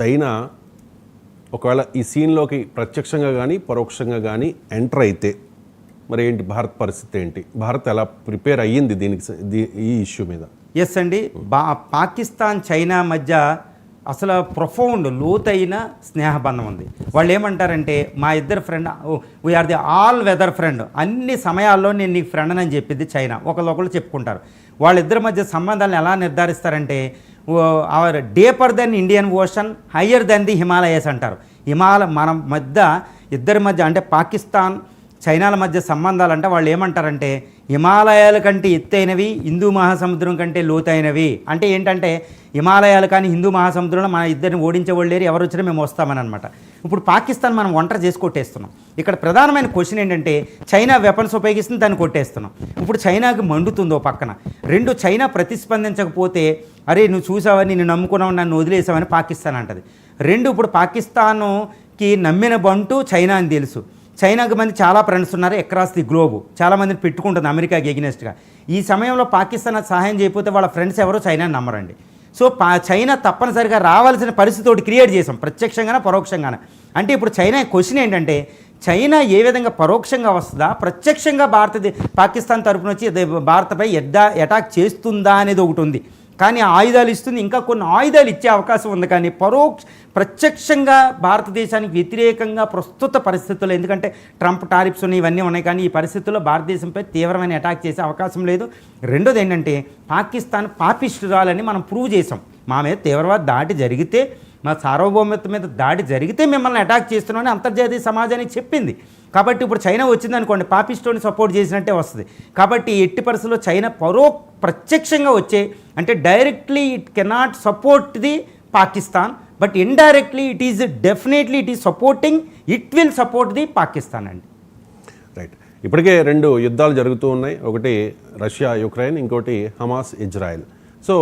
China ఒకవేళ ఈ సీన్లోకి ప్రత్యక్షంగా కానీ పరోక్షంగా కానీ ఎంటర్ అయితే మరి ఏంటి భారత్ పరిస్థితి ఏంటి? భారత్ ఎలా ప్రిపేర్ అయ్యింది ఈ ఇష్యూ మీద? ఎస్ అండి, పాకిస్తాన్ చైనా మధ్య అసలు ప్రొఫౌండ్ లోతైన స్నేహబంధం ఉంది. వాళ్ళు ఏమంటారంటే మా ఇద్దరు friend, we are the all weather friend, అన్ని సమయాల్లో నేను నీకు ఫ్రెండ్ అని చెప్పింది చైనా. ఒకళ్ళు చెప్పుకుంటారు. వాళ్ళిద్దరి మధ్య సంబంధాలను ఎలా నిర్ధారిస్తారంటే our deeper than Indian Ocean, higher than the Himalayas అంటారు. మన ఇద్దరి మధ్య అంటే పాకిస్తాన్ చైనాల మధ్య సంబంధాలు అంటే వాళ్ళు ఏమంటారంటే హిమాలయాల కంటే ఎత్తైనవి, హిందూ మహాసముద్రం కంటే లోతైనవి. అంటే ఏంటంటే హిమాలయాలు కానీ హిందూ మహాసముద్రంలో మన ఇద్దరిని ఓడించేవాళ్ళు లేరు, ఎవరు వచ్చినా మేము వస్తామని అనమాట. ఇప్పుడు పాకిస్తాన్ మనం ఒంటరి చేసి కొట్టేస్తున్నాం. ఇక్కడ ప్రధానమైన క్వశ్చన్ ఏంటంటే చైనా వెపన్స్ ఉపయోగిస్తుంది, దాన్ని కొట్టేస్తున్నాం. ఇప్పుడు చైనాకి మండుతుందో పక్కన. రెండు, చైనా ప్రతిస్పందించకపోతే అరే నువ్వు చూసావని, నిన్ను నమ్ముకున్నావు, నన్ను వదిలేసావని పాకిస్తాన్ అంటది. రెండు, ఇప్పుడు పాకిస్తాన్కి నమ్మిన బంటు చైనా అని తెలుసు. చైనాకి మంది చాలా ఫ్రెండ్స్ ఉన్నారు అక్రాస్ ది గ్లోబ్, చాలామందిని పెట్టుకుంటుంది అమెరికాకి ఎగ్నెస్ట్గా. ఈ సమయంలో పాకిస్తాన్ సహాయం చేయకపోతే వాళ్ళ ఫ్రెండ్స్ ఎవరో చైనాని నమ్మరండి. సో చైనా తప్పనిసరిగా రావాల్సిన పరిస్థితి ఒకటి క్రియేట్ చేసాం, ప్రత్యక్షంగానే పరోక్షంగానే. అంటే ఇప్పుడు చైనా క్వశ్చన్ ఏంటంటే చైనా ఏ విధంగా పరోక్షంగా వస్తుందా, ప్రత్యక్షంగా పాకిస్తాన్ తరపున వచ్చి భారత్పై అటాక్ చేస్తుందా అనేది ఒకటి ఉంది. కానీ ఆయుధాలు ఇస్తుంది, ఇంకా కొన్ని ఆయుధాలు ఇచ్చే అవకాశం ఉంది. కానీ ప్రత్యక్షంగా భారతదేశానికి వ్యతిరేకంగా ప్రస్తుత పరిస్థితుల్లో, ఎందుకంటే ట్రంప్ టారిఫ్స్ ఉన్నాయి, ఇవన్నీ ఉన్నాయి, కానీ ఈ పరిస్థితుల్లో భారతదేశంపై తీవ్రమైన అటాక్ చేసే అవకాశం లేదు. రెండోది ఏంటంటే పాకిస్తాన్ పాపిష్టురాలని మనం ప్రూవ్ చేసాం. మా మీద తీవ్రవాద దాడి జరిగితే, మా సార్వభౌమత్వం మీద దాడి జరిగితే మిమ్మల్ని అటాక్ చేస్తున్నామని అంతర్జాతీయ సమాజానికి చెప్పింది. కాబట్టి ఇప్పుడు చైనా వచ్చిందనుకోండి, పాపిస్టోని సపోర్ట్ చేసినట్టే వస్తుంది. కాబట్టి ఎట్టి పరిస్థితుల్లో చైనా ప్రత్యక్షంగా వచ్చే, అంటే directly it cannot support the Pakistan, but indirectly it is definitely it is supporting, it will support the Pakistan అండి. రైట్. ఇప్పటికే 2 యుద్ధాలు జరుగుతూ ఉన్నాయి. ఒకటి రష్యా యుక్రెయిన్, ఇంకోటి హమాస్ ఇజ్రాయెల్. సో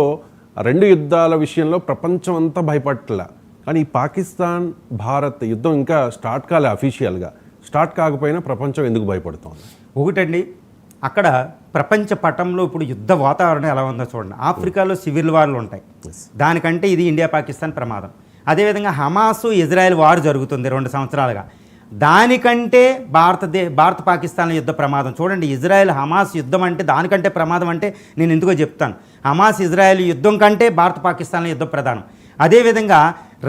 2 యుద్ధాల విషయంలో ప్రపంచం అంతా భయపడట్లా. కానీ ఈ పాకిస్తాన్ భారత్ యుద్ధం ఇంకా స్టార్ట్ కాలే, అఫీషియల్గా స్టార్ట్ కాకపోయినా ప్రపంచం ఎందుకు భయపడుతోంది? ఒకటండి, అక్కడ ప్రపంచ పటంలో ఇప్పుడు యుద్ధ వాతావరణం ఎలా ఉందో చూడండి. ఆఫ్రికాలో సివిల్ వార్లు ఉంటాయి, దానికంటే ఇది ఇండియా పాకిస్తాన్ ప్రమాదం. అదేవిధంగా హమాసు ఇజ్రాయెల్ వార్ జరుగుతుంది 2 సంవత్సరాలుగా, దానికంటే భారత పాకిస్తాన్ల యుద్ధ ప్రమాదం. చూడండి, ఇజ్రాయెల్ హమాస్ యుద్ధం అంటే దానికంటే ప్రమాదం అంటే నేను ఎందుకో చెప్తాను. హమాస్ ఇజ్రాయెల్ యుద్ధం కంటే భారత పాకిస్తాన్ల యుద్ధం ప్రధానం. అదేవిధంగా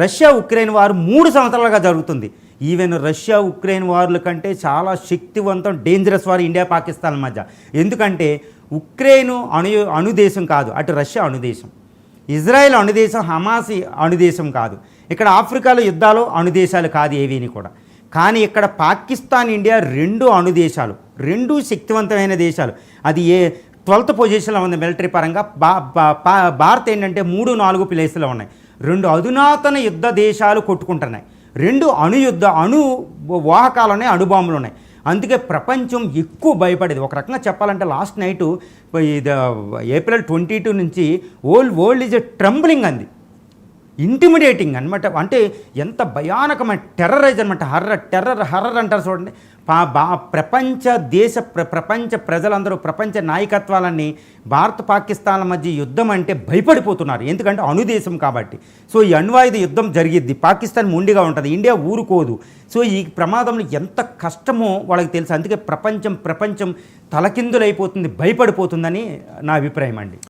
రష్యా ఉక్రెయిన్ వారు 3 సంవత్సరాలుగా జరుగుతుంది. ఈవెన్ రష్యా ఉక్రెయిన్ వార్ల కంటే చాలా శక్తివంతం, డేంజరస్ వార్ ఇండియా పాకిస్తాన్ మధ్య. ఎందుకంటే ఉక్రెయిన్ అణుదేశం కాదు, అటు రష్యా అణుదేశం, ఇజ్రాయెల్ అణుదేశం, హమాస్ అణుదేశం కాదు. ఇక్కడ ఆఫ్రికాలో యుద్ధాలు అణుదేశాలు కాదు ఏవీని కూడా. కానీ ఇక్కడ పాకిస్తాన్ ఇండియా 2 అణుదేశాలు, 2 శక్తివంతమైన దేశాలు. అది 12th పొజిషన్లో ఉంది మిలిటరీ పరంగా. భారత్ ఏంటంటే 3-4 ప్లేస్లో ఉన్నాయి. 2 అధునాతన యుద్ధ దేశాలు కొట్టుకుంటున్నాయి. 2 అణు వాహకాలు ఉన్నాయి, అణుబాంబులు ఉన్నాయి. అందుకే ప్రపంచం ఎక్కువ భయపడేది. ఒక రకంగా చెప్పాలంటే లాస్ట్ నైటు ఏప్రిల్ 22 నుంచి వరల్డ్ ఈజ్ ఎ ట్రంబ్లింగ్ అంది, ఇంటిమిడేటింగ్ అనమాట. అంటే ఎంత భయానకమైన టెర్రరైజ్ అనమాట, హర్రర్ అంటారు చూడండి. ప్రపంచ ప్రజలందరూ, ప్రపంచ నాయకత్వాలన్నీ భారత్ పాకిస్తాన్ల మధ్య యుద్ధం అంటే భయపడిపోతున్నారు. ఎందుకంటే అణుదేశం కాబట్టి. సో ఈ అణ్వాయుధ యుద్ధం జరిగిద్ది, పాకిస్తాన్ మొండిగా ఉంటుంది, ఇండియా ఊరుకోదు. సో ఈ ప్రమాదంలో ఎంత కష్టమో వాళ్ళకి తెలుసు. అందుకే ప్రపంచం తలకిందులైపోతుంది, భయపడిపోతుందని నా అభిప్రాయం అండి.